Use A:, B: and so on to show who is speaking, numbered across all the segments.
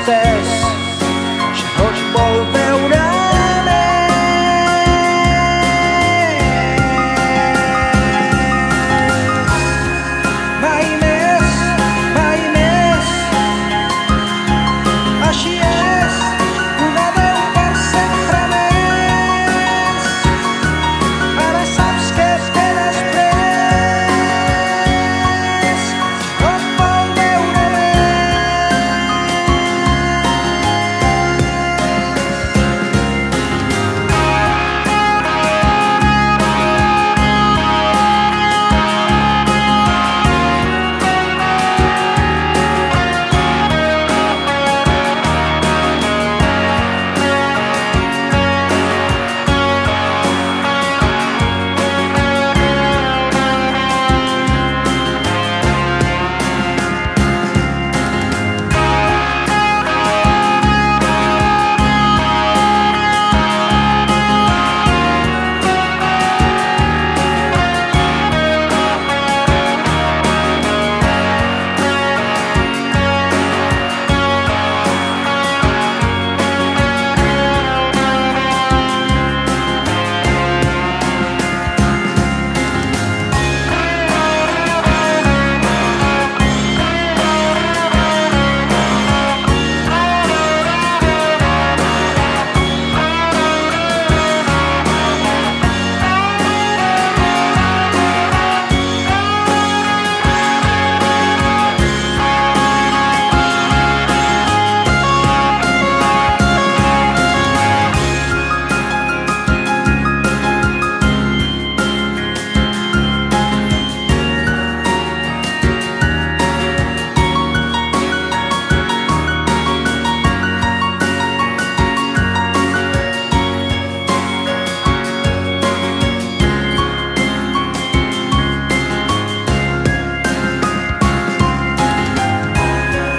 A: entès, ja no et vol veure més. Mai més, mai més, així és, un adeu per sempre més. Ara saps què té després, no et vol veure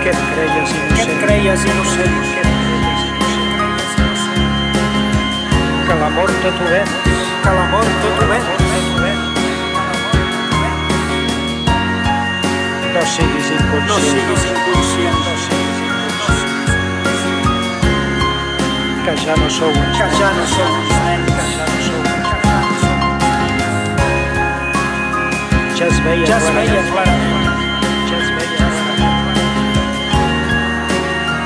A: que et creies innocent, que l'amor tot ho ven, que l'amor tot ho ven. No siguis inconscient, que ja no sou uns nens, ja es veia clarament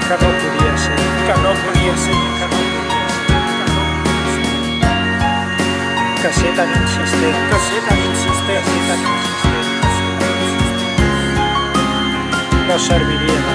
A: que no podia ser, que ser tan insistent, no serviria